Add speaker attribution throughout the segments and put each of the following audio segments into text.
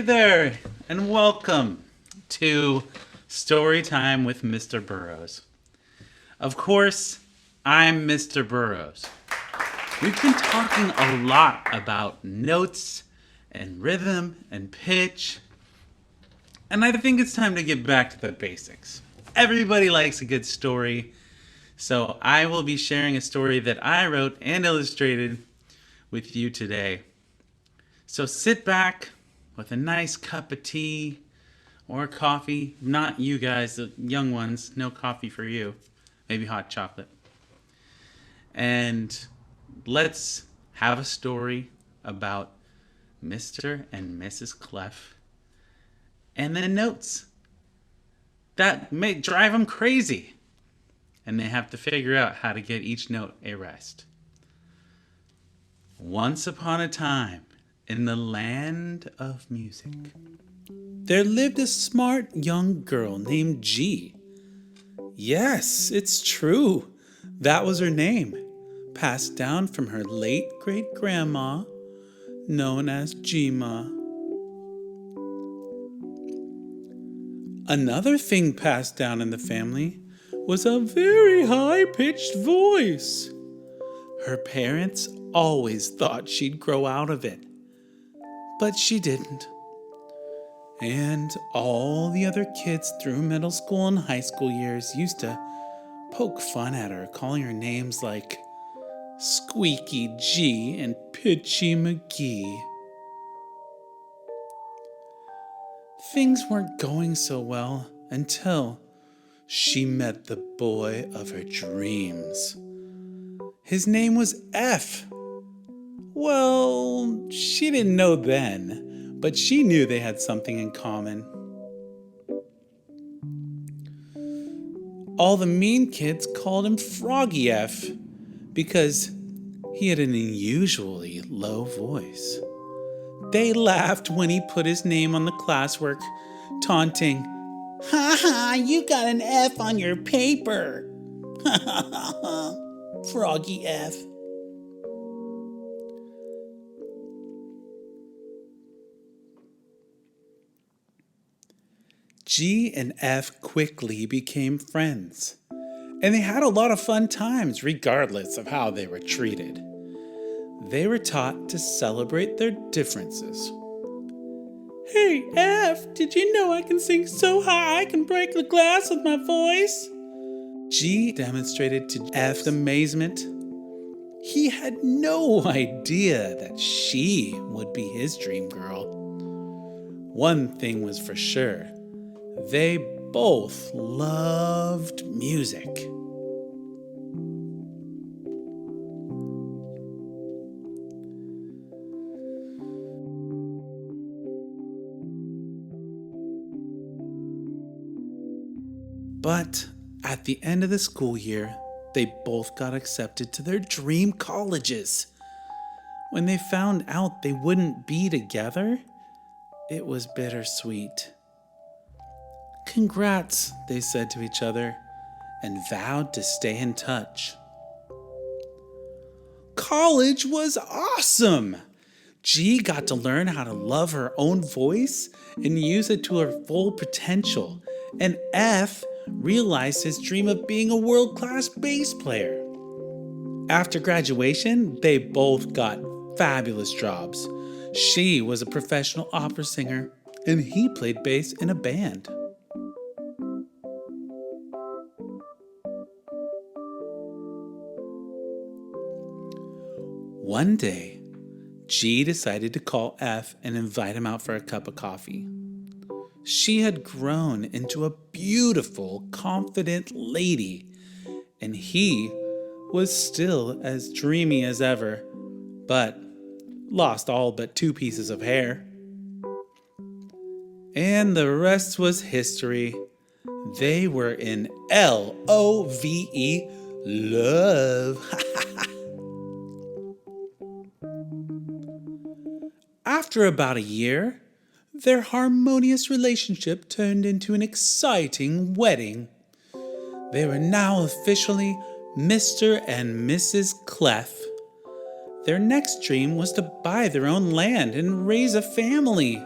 Speaker 1: there, and welcome to Story Time with Mr. Burrows. Of course, I'm Mr. Burrows. We've been talking a lot about notes and rhythm and pitch, and I think it's time to get back to the basics. Everybody likes a good story, so I will be sharing a story that I wrote and illustrated with you today. So sit back with a nice cup of tea or coffee. Not you guys, the young ones, no coffee for you. Maybe hot chocolate. And let's have a story about Mr. and Mrs. Clef and the notes that may drive them crazy. And they have to figure out how to get each note a rest. Once upon a time, in the land of music, there lived a smart young girl named G. Yes, it's true. That was her name, passed down from her late great-grandma, known as Gma. Another thing passed down in the family was a very high-pitched voice. Her parents always thought she'd grow out of it, but she didn't. And all the other kids through middle school and high school years used to poke fun at her, calling her names like Squeaky G and Pitchy McGee. Things weren't going so well until she met the boy of her dreams. His name was F. Well, she didn't know then, but she knew they had something in common. All the mean kids called him Froggy F because he had an unusually low voice. They laughed when he put his name on the classwork, taunting, "Ha ha, you got an F on your paper. Ha ha ha ha, Froggy F." G and F quickly became friends, and they had a lot of fun times regardless of how they were treated. They were taught to celebrate their differences. "Hey, F, did you know I can sing so high I can break the glass with my voice?" G demonstrated to F's amazement. He had no idea that she would be his dream girl. One thing was for sure. They both loved music. But at the end of the school year, they both got accepted to their dream colleges. When they found out they wouldn't be together, it was bittersweet. "Congrats," they said to each other, and vowed to stay in touch. College was awesome! G got to learn how to love her own voice and use it to her full potential, and F realized his dream of being a world-class bass player. After graduation, they both got fabulous jobs. She was a professional opera singer, and he played bass in a band. One day, G decided to call F and invite him out for a cup of coffee. She had grown into a beautiful, confident lady, and he was still as dreamy as ever, but lost all but 2 pieces of hair. And the rest was history. They were in LOVE, love. After about a year, their harmonious relationship turned into an exciting wedding. They were now officially Mr. and Mrs. Clef. Their next dream was to buy their own land and raise a family.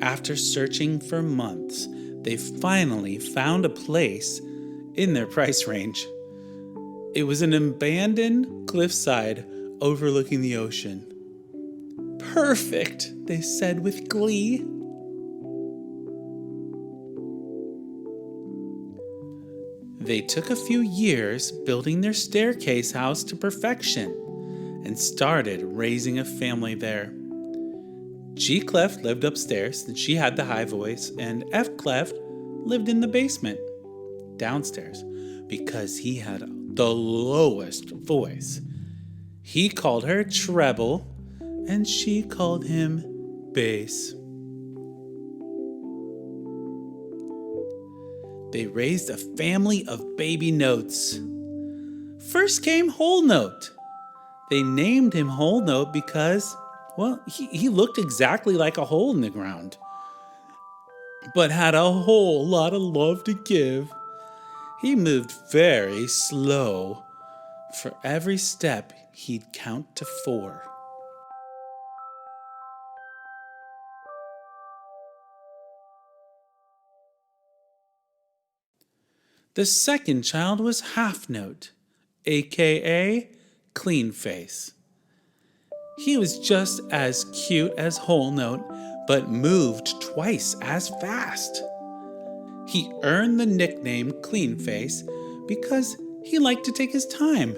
Speaker 1: After searching for months, they finally found a place in their price range. It was an abandoned cliffside overlooking the ocean. "Perfect," they said with glee. They took a few years building their staircase house to perfection and started raising a family there. G. Clef lived upstairs and she had the high voice, and F. Clef lived in the basement, downstairs, because he had the lowest voice. He called her treble, and she called him bass. They raised a family of baby notes. First came Whole Note. They named him Whole Note because, well, he looked exactly like a hole in the ground, but had a whole lot of love to give. He moved very slow. For every step, he'd count to 4. The second child was Half Note, aka Clean Face. He was just as cute as Whole Note, but moved twice as fast. He earned the nickname Clean Face because he liked to take his time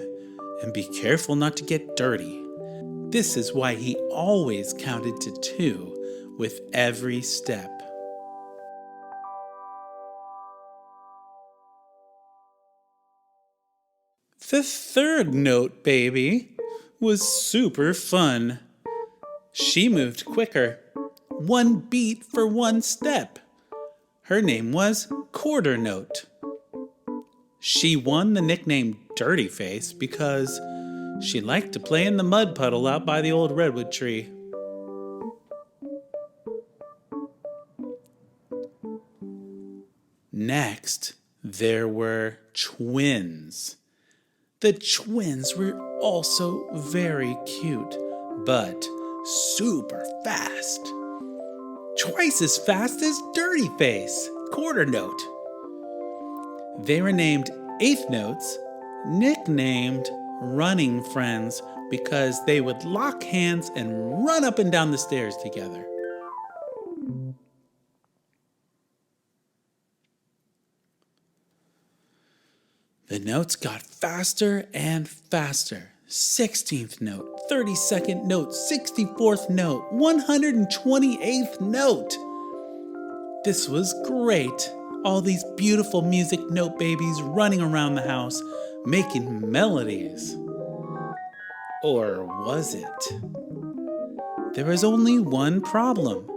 Speaker 1: and be careful not to get dirty. This is why he always counted to 2 with every step. The third Note baby was super fun. She moved quicker, 1 beat for 1 step. Her name was Quarter Note. She won the nickname Dirty Face because she liked to play in the mud puddle out by the old redwood tree. Next, there were twins. The twins were also very cute, but super fast. Twice as fast as Dirty Face, Quarter Note. They were named Eighth Notes, nicknamed Running Friends because they would lock hands and run up and down the stairs together. The notes got faster and faster. 16th note, 32nd note, 64th note, 128th note. This was great. All these beautiful music note babies running around the house, making melodies. Or was it? There was only one problem.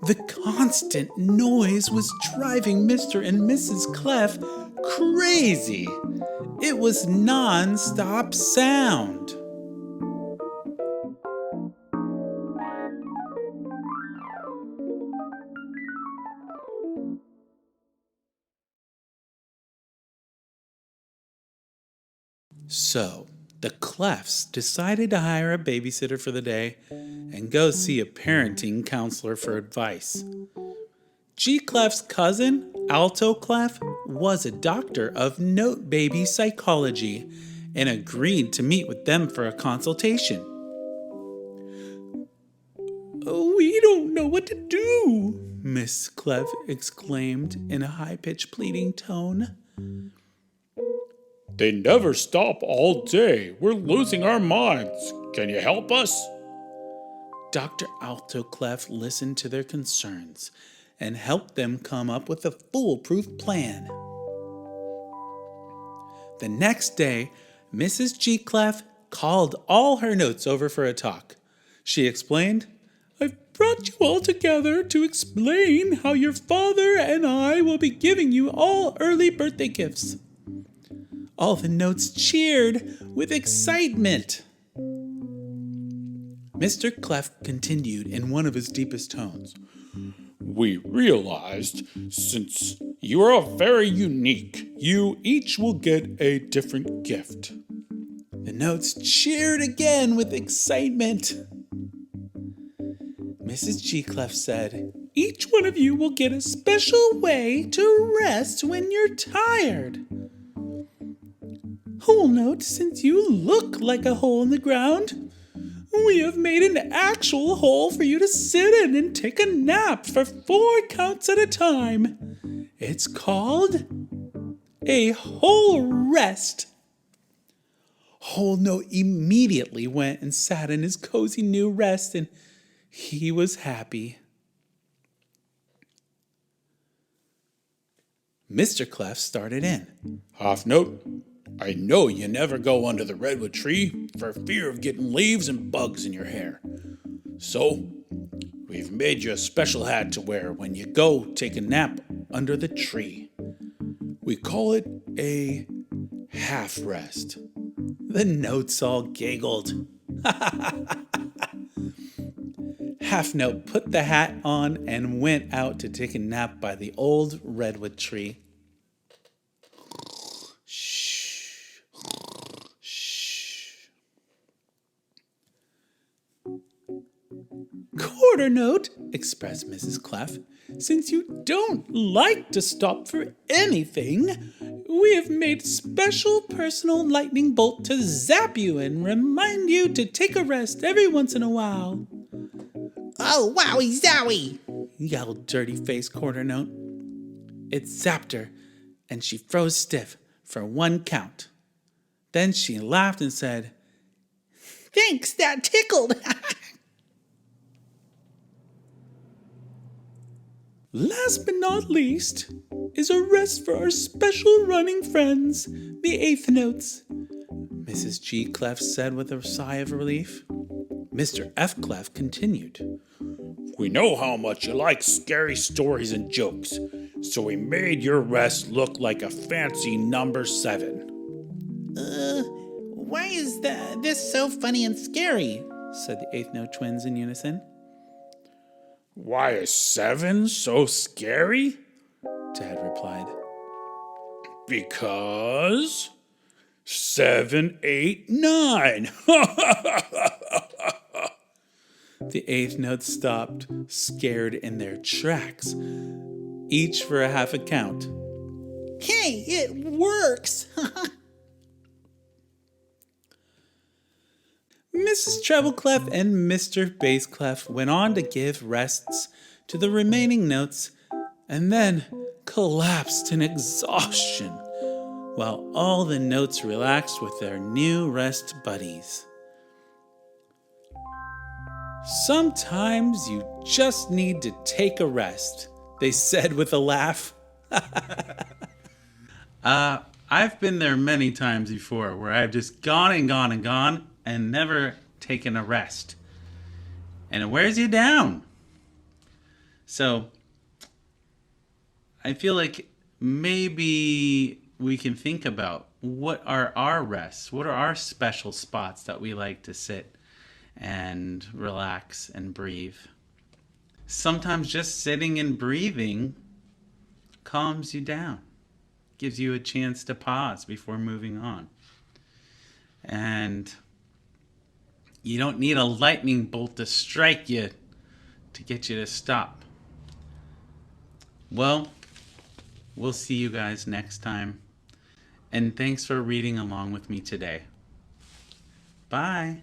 Speaker 1: The constant noise was driving Mr. and Mrs. Clef crazy. It was non-stop sound. So, the Cleffs decided to hire a babysitter for the day and go see a parenting counselor for advice. G. Clef's cousin, Alto Clef, was a doctor of note baby psychology and agreed to meet with them for a consultation. "We don't know what to do," Miss Clef exclaimed in a high-pitched pleading tone.
Speaker 2: "They never stop all day. We're losing our minds. Can you help us?"
Speaker 1: Dr. Alto Clef listened to their concerns and helped them come up with a foolproof plan. The next day, Mrs. G. Clef called all her notes over for a talk. She explained, "I've brought you all together to explain how your father and I will be giving you all early birthday gifts." All the notes cheered with excitement. Mr. Clef continued in one of his deepest tones.
Speaker 2: "We realized since you are very unique, you each will get a different gift."
Speaker 1: The notes cheered again with excitement. Mrs. G-Clef said, "Each one of you will get a special way to rest when you're tired. Whole note, since you look like a hole in the ground, we have made an actual hole for you to sit in and take a nap for 4 counts at a time. It's called a whole rest." Whole note immediately went and sat in his cozy new rest, and he was happy. Mr. Clef started in.
Speaker 2: Half note, I know you never go under the redwood tree for fear of getting leaves and bugs in your hair. So, we've made you a special hat to wear when you go take a nap under the tree. We call it a half rest.
Speaker 1: The notes all giggled. Half Note put the hat on and went out to take a nap by the old redwood tree. Shh. Shh. Quarter Note, expressed Mrs. Clef, since you don't like to stop for anything, we have made a special personal lightning bolt to zap you and remind you to take a rest every once in a while.
Speaker 3: Oh, wowie zowie!
Speaker 1: Yelled dirty-faced Quarter Note. It zapped her, and she froze stiff for 1 count. Then she laughed and said,
Speaker 3: Thanks, that tickled!
Speaker 1: Last but not least is a rest for our special running friends, the Eighth Notes, Mrs. G. Clef said with a sigh of relief. Mr. F. Clef continued.
Speaker 2: We know how much you like scary stories and jokes, so we made your rest look like a fancy number 7.
Speaker 3: Why is this so funny and scary?
Speaker 1: Said the Eighth Note twins in unison.
Speaker 2: Why is 7 so scary?
Speaker 1: Dad replied.
Speaker 2: Because 7, 8, 9.
Speaker 1: The Eighth Note stopped, scared in their tracks, each for a half a count.
Speaker 3: Hey, it works!
Speaker 1: Mrs. Treble Clef and Mr. Bass Clef went on to give rests to the remaining notes and then collapsed in exhaustion while all the notes relaxed with their new rest buddies. Sometimes you just need to take a rest, they said with a laugh. I've been there many times before where I've just gone and gone and gone and never taken a rest. And it wears you down. So I feel like maybe we can think about what are our rests? What are our special spots that we like to sit and relax and breathe? Sometimes just sitting and breathing calms you down, gives you a chance to pause before moving on. And you don't need a lightning bolt to strike you to get you to stop. Well, we'll see you guys next time. And thanks for reading along with me today. Bye.